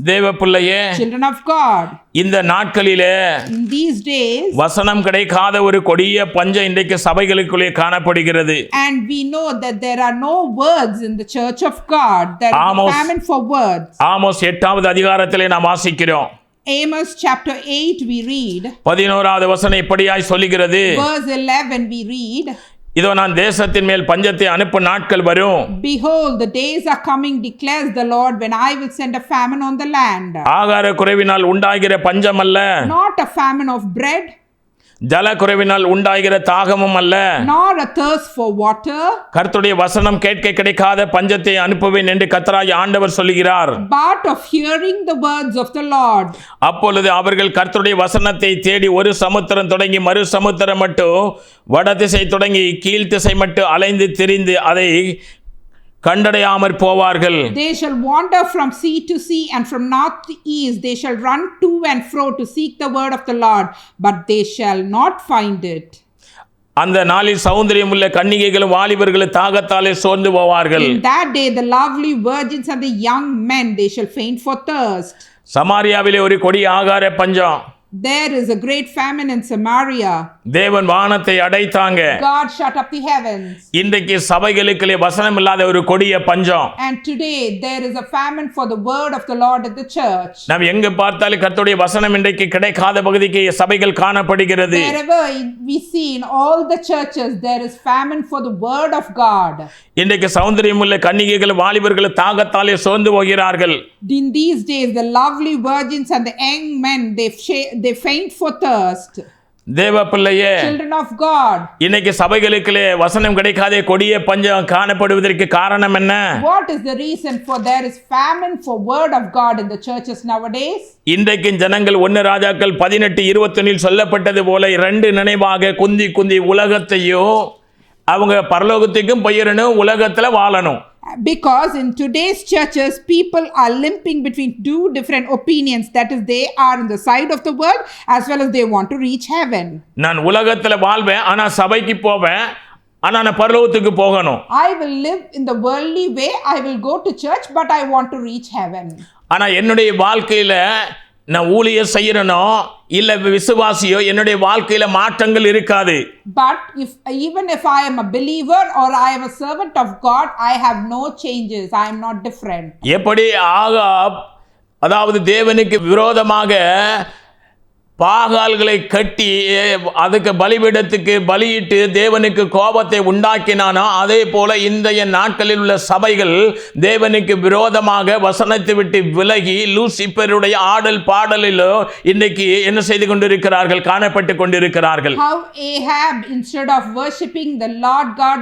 தேவ பிள்ளையே, children of God, இந்த நாட்களிலே in these days, வசனம் கிடைக்காத ஒரு கொடிய பஞ்சம் இன்றைக்கு சபைகளுக்குள்ளே காணப்படுகிறது. and we know that there are no words in the church of God. There is a famine for words. Amos 8வது அதிகாரத்திலே நாம் வாசிக்கிறோம். Amos chapter 8 we read. 11வது வசனம் இப்படியாய் சொல்லுகிறது. Verse 11 we read. இதோ நான் தேசத்தின் மேல் பஞ்சத்தை அனுப்பும் நாட்கள் வரும். Behold, the days are coming, declares the Lord, when I will send a famine on the land. ஆகார குறைவினால் உண்டாகிற பஞ்சம் அல்ல. Not a famine of bread. ஜல குறைவினால் உண்டாகிற தாகமும் அல்ல. Nor a thirst for water. கர்த்தருடைய வசனம் கேட்க கிடைக்காத பஞ்சத்தை அனுப்புவேன் என்று கர்த்தராகிய ஆண்டவர் சொல்லுகிறார். But of hearing the words of the Lord. அப்பொழுது அவர்கள் கர்த்தருடைய வசனத்தை தேடி ஒரு சமுத்திரம் தொடங்கி மறு சமுத்திரம் மட்டும் வடதிசை தொடங்கி கீழ் திசை மட்டும் அலைந்து திரிந்து அதை கண்டடையாமற் போவார்கள். They shall wander from sea to sea and from north to east. They shall run to and fro to seek the word of the Lord, but they shall not find it. அந்த நாளில் சௌந்தரியமுள்ள கன்னிகைகளும் வாலிபர்களும் தாகத்தாலே சோர்ந்து போவார்கள். In that day the lovely virgins and the young men, they shall faint for thirst. சமாரியாவிலே ஒரு கொடிய ஆகார பஞ்சம். There is a great famine in Samaria. தேவன் வானத்தை அடைத்தாங்க. God shut up the heavens. இன்றைக்கு சபைகளுக்குள்ளே வசனம் இல்லாத ஒரு கொடிய பஞ்சம். And today there is a famine for the word of the Lord at the church. நாம் எங்க பார்த்தாலும் கர்த்தருடைய வசனம் இன்றைக்கு கிடைக்காத பகுதிக்கு சபைகள் காணப்படுகிறது. Wherever we see in all the churches there is famine for the word of God. இன்றைக்கு சௌந்தரியமுள்ள கன்னிகைகள் வாலிபர்கள் தாகத்தாலே சோர்ந்து போகிறார்கள். In these days the lovely virgins and the young men, they faint for thirst. தேவ பிள்ளையே, children of God, இன்னைக்கு சபைகளுக்குள்ளே வசனம் கிடைக்காத கொடிய பஞ்சம் காணப்படுவதற்கு காரணம் என்ன? What is the reason for there is famine for word of God in the churches nowadays? இன்றைக்கு ஜனங்கள் 1 ராஜாக்கள் 18:21 சொல்லப்பட்டது போல இரண்டு நினைவாக குந்தி குந்தி உலகத்தையும் அவங்க பரலோகத்துக்கும் போயிரணும், உலகத்துல வாழணும். Because in today's churches people are limping between two different opinions, that is they are in the side of the world as well as they want to reach heaven. நான் உலகத்துல வாழ்வேன், ஆனா சபைக்கு போவேன், ஆனா நான் பரலோகத்துக்கு போகணும். I will live in the worldly way, I will go to church, but I want to reach heaven. ஆனா என்னுடைய வாழ்க்கையில நான் ஊழியம் செய்யறனோ இல்ல விசுவாசியோ என்னுடைய வாழ்க்கையில மாற்றங்கள் இருக்காது. But even if I am a believer or I am a servant of God, I have no changes, I am not different. எப்படி ஆகாப் அதாவது தேவனுக்கு விரோதமாக பாகால்களை கட்டி அதுக்கு பலிபீடத்துக்கு பலியிட்டு தேவனுக்கு கோபத்தை உண்டாக்கினானோ அதே போல இன்றைய நாட்களில் உள்ள சபைகள் தேவனுக்கு விரோதமாக வசனத்தை விட்டு விலகி லூசிபருடைய ஆடல் பாடலிலோ இன்றைக்கு என்ன செய்து கொண்டிருக்கிறார்கள், காணப்பட்டு கொண்டிருக்கிறார்கள். How Ahab, instead of worshipping the Lord God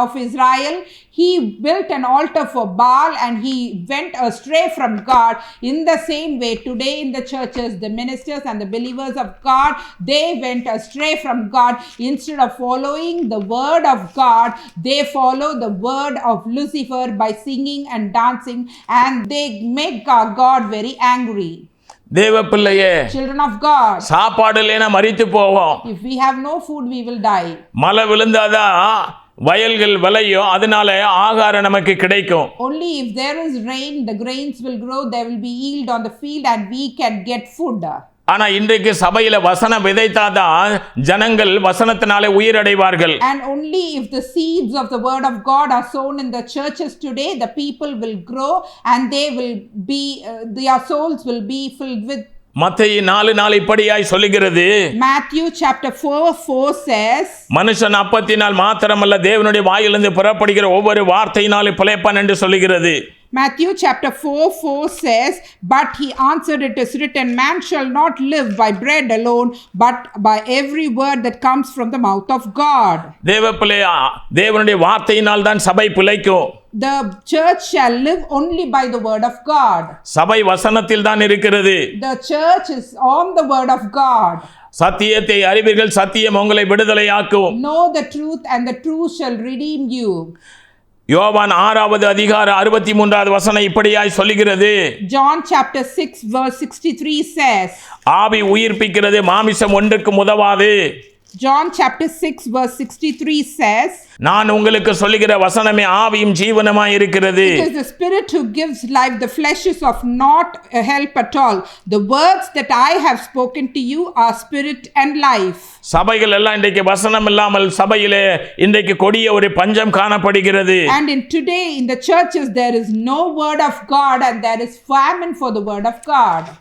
of Israel, he built an altar for Baal and he went astray from God. In the same way today in the churches, the ministers and the believers of God, they went astray from God. Instead of following the word of God, they follow the word of Lucifer by singing and dancing, and they make God very angry. தேவ பிள்ளையே, children of God, சாப்பாடு இல்லைனா மரித்து போவோம். if we have no food we will die. மழை விழுந்தாதான் வயல்கள் விளையும், அதனால ஆகாரம் நமக்கு கிடைக்கும். Only if there is rain the grains will grow, there will be yield on the field and we can get food. ஆனா இன்றைக்கு சபையில வசனம் விதைத்தாதான் ஜனங்கள் வசனத்தினாலே உயிரடைவார்கள். And only if the seeds of the word of God are sown in the churches today, the people will grow and they will be their souls will be filled with. மத்தேயு 4:4 இப்படியாய் சொல்லுகிறது. Matthew chapter 4:4 says, மனுஷன் அப்பத்தினால் மாத்திரமல்ல தேவனுடைய வாயிலிருந்து புறப்படுகிற ஒவ்வொரு வார்த்தையினாலும் பிழைப்பான் என்று சொல்லுகிறது. Matthew chapter 4:4 says, but he answered, it is written, man shall not live by bread alone, but by every word that comes from the mouth of God. தேவனுடைய வார்த்தையினால் தான் சபை பிழைக்கும். The church shall live only by the word of God. சபை வசனத்தில் தான் இருக்கிறது. The church is on the word of God. சத்தியத்தை அறிவீர்கள், சத்தியம் உங்களை விடுதலையாக்கும். Know the truth and the truth shall redeem you. யோவான் 6வது அதிகாரம் 63வது வசனம் இப்படியாய் சொல்லுகிறது. John chapter 6 verse 63 says, ஆவி உயிர்ப்பிக்கிறது, மாமிசம் ஒன்றுக்கு உதவாது. John chapter 6 verse 63 says, நான் உங்களுக்கு சொல்லுகிற வசனமே ஆவியும் ஜீவனுமாய் இருக்கிறது. it is the spirit who gives life, the flesh is of not help at all. The words that I have spoken to you are spirit and life. சபைகள் எல்லாம் இன்றைக்கு வசனம் இல்லாமல் சபையிலே இன்றைக்கு கொடிய ஒரு பஞ்சம் காணப்படுகிறது. And in today in the churches there is no word of God and there is famine for the word of God.